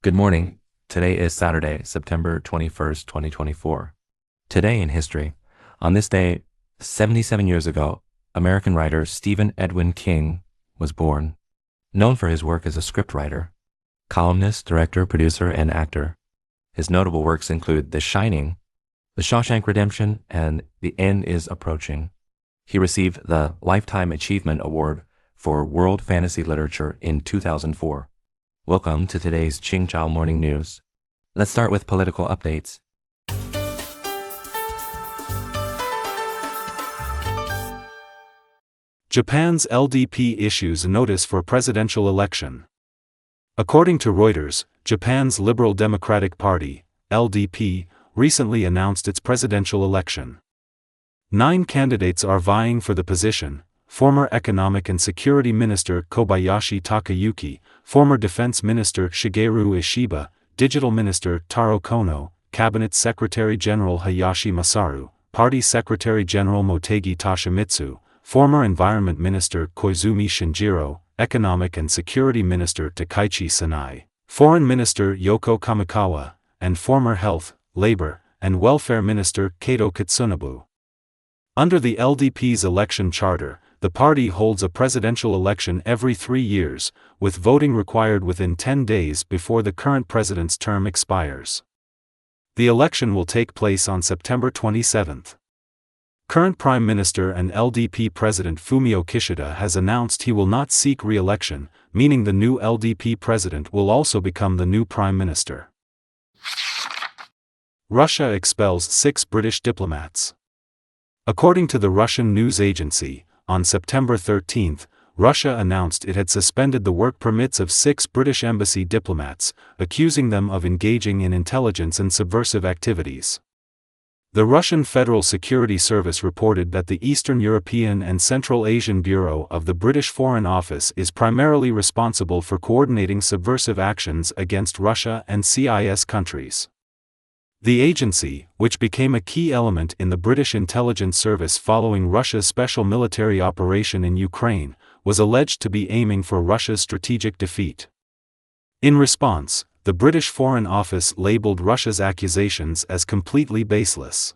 Good morning. Today is Saturday, September 21st, 2024. Today in history. On this day, 77 years ago, American writer Stephen Edwin King was born. Known for his work as a scriptwriter, columnist, director, producer, and actor. His notable works include The Shining, The Shawshank Redemption, and The End is Approaching. He received the Lifetime Achievement Award for World Fantasy Literature in 2004. Welcome to today's Qingzhao Morning News. Let's start with political updates. Japan's LDP issues notice for presidential election. According to Reuters, Japan's Liberal Democratic Party, LDP, recently announced its presidential election. 9 candidates are vying for the position: former Economic and Security Minister Kobayashi Takayuki, former Defense Minister Shigeru Ishiba, Digital Minister Taro Kono, Cabinet Secretary General Hayashi Masaru, Party Secretary General Motegi Toshimitsu, former Environment Minister Koizumi Shinjiro, Economic and Security Minister Takaichi Sanai, Foreign Minister Yoko Kamikawa, and former Health, Labor, and Welfare Minister Kato Katsunobu. Under the LDP's election charter, the party holds a presidential election every 3 years, with voting required within 10 days before the current president's term expires. The election will take place on September 27. Current Prime Minister and LDP President Fumio Kishida has announced he will not seek re-election, meaning the new LDP president will also become the new Prime Minister. Russia expels 6 British diplomats. According to the Russian news agency, on September 13, Russia announced it had suspended the work permits of 6 British embassy diplomats, accusing them of engaging in intelligence and subversive activities. The Russian Federal Security Service reported that the Eastern European and Central Asian Bureau of the British Foreign Office is primarily responsible for coordinating subversive actions against Russia and CIS countries. The agency, which became a key element in the British intelligence service following Russia's special military operation in Ukraine, was alleged to be aiming for Russia's strategic defeat. In response, the British Foreign Office labeled Russia's accusations as completely baseless.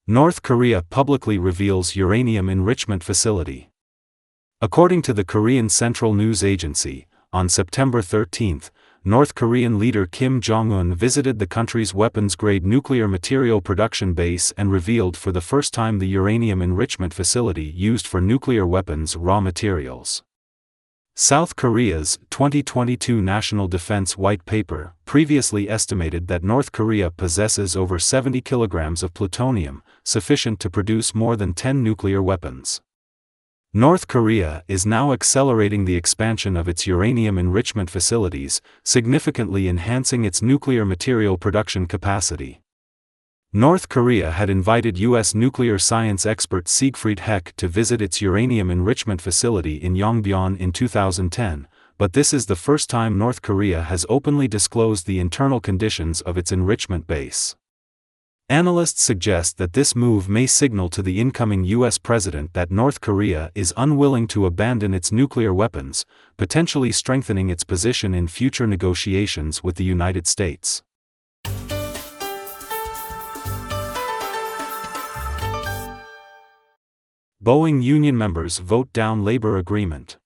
North Korea publicly reveals uranium enrichment facility. According to the Korean Central News Agency, on September 13, North Korean leader Kim Jong-un visited the country's weapons-grade nuclear material production base and revealed for the first time the uranium enrichment facility used for nuclear weapons raw materials. South Korea's 2022 National Defense White Paper previously estimated that North Korea possesses over 70 kilograms of plutonium, sufficient to produce more than 10 nuclear weapons. North Korea is now accelerating the expansion of its uranium enrichment facilities, significantly enhancing its nuclear material production capacity. North Korea had invited U.S. nuclear science expert Siegfried Heck to visit its uranium enrichment facility in Yongbyon in 2010, but this is the first time North Korea has openly disclosed the internal conditions of its enrichment base. Analysts suggest that this move may signal to the incoming U.S. president that North Korea is unwilling to abandon its nuclear weapons, potentially strengthening its position in future negotiations with the United States. Boeing union members vote down labor agreement.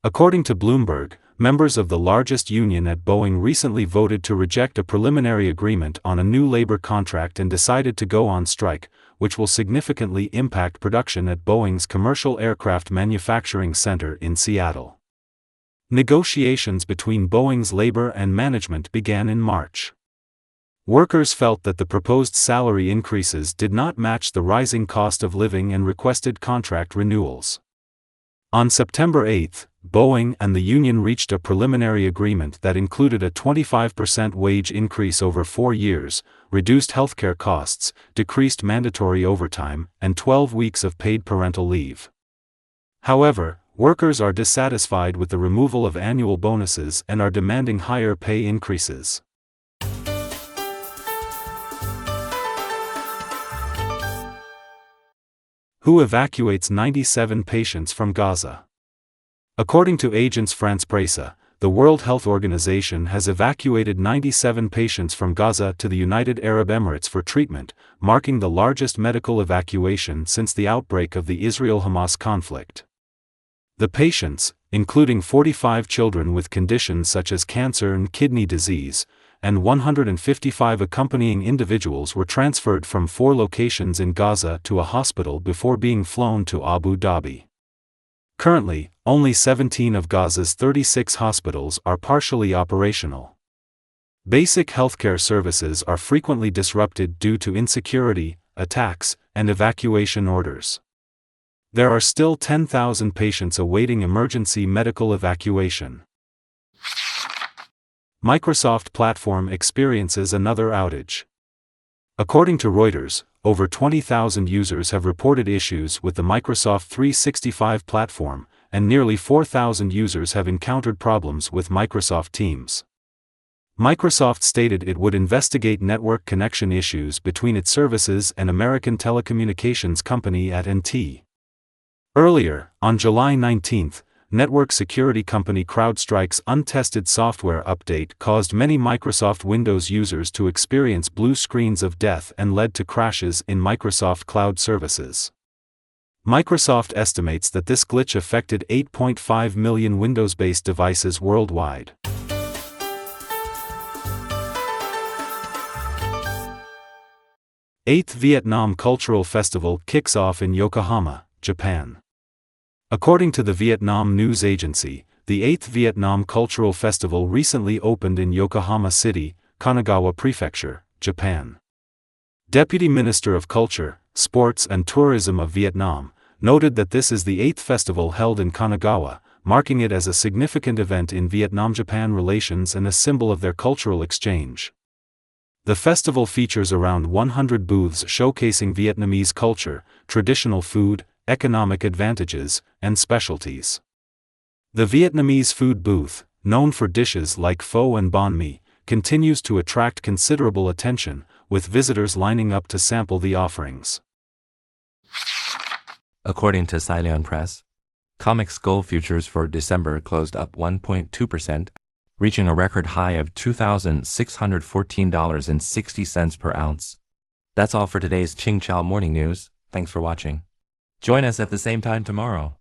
According to Bloomberg, members of the largest union at Boeing recently voted to reject a preliminary agreement on a new labor contract and decided to go on strike, which will significantly impact production at Boeing's Commercial Aircraft Manufacturing Center in Seattle. Negotiations between Boeing's labor and management began in March. Workers felt that the proposed salary increases did not match the rising cost of living and requested contract renewals. On September 8, Boeing and the union reached a preliminary agreement that included a 25% wage increase over 4 years, reduced healthcare costs, decreased mandatory overtime, and 12 weeks of paid parental leave. However, workers are dissatisfied with the removal of annual bonuses and are demanding higher pay increases. WHO evacuates 97 patients from Gaza. According to Agence France-Presse, the World Health Organization has evacuated 97 patients from Gaza to the United Arab Emirates for treatment, marking the largest medical evacuation since the outbreak of the Israel-Hamas conflict. The patients, including 45 children with conditions such as cancer and kidney disease, and 155 accompanying individuals were transferred from 4 locations in Gaza to a hospital before being flown to Abu Dhabi. Currently, only 17 of Gaza's 36 hospitals are partially operational. Basic healthcare services are frequently disrupted due to insecurity, attacks, and evacuation orders. There are still 10,000 patients awaiting emergency medical evacuation. Microsoft platform experiences another outage. According to Reuters, over 20,000 users have reported issues with the Microsoft 365 platform, and nearly 4,000 users have encountered problems with Microsoft Teams. Microsoft stated it would investigate network connection issues between its services and American telecommunications company AT&T. Earlier, on July 19, network security company CrowdStrike's untested software update caused many Microsoft Windows users to experience blue screens of death and led to crashes in Microsoft Cloud services. Microsoft estimates that this glitch affected 8.5 million Windows-based devices worldwide. Eighth Vietnam Cultural Festival kicks off in Yokohama, Japan. According to the Vietnam news agency, the 8th Vietnam Cultural Festival recently opened in Yokohama City, Kanagawa Prefecture, Japan. Deputy Minister of Culture, Sports and Tourism of Vietnam, noted that this is the 8th festival held in Kanagawa, marking it as a significant event in Vietnam-Japan relations and a symbol of their cultural exchange. The festival features around 100 booths showcasing Vietnamese culture, traditional food, economic advantages, and specialties. The Vietnamese food booth, known for dishes like pho and banh mi, continues to attract considerable attention, with visitors lining up to sample the offerings. According to Saigon Press, COMEX gold futures for December closed up 1.2%, reaching a record high of $2,614.60 per ounce. That's all for today's Qingchao Morning News. Thanks for watching. Join us at the same time tomorrow.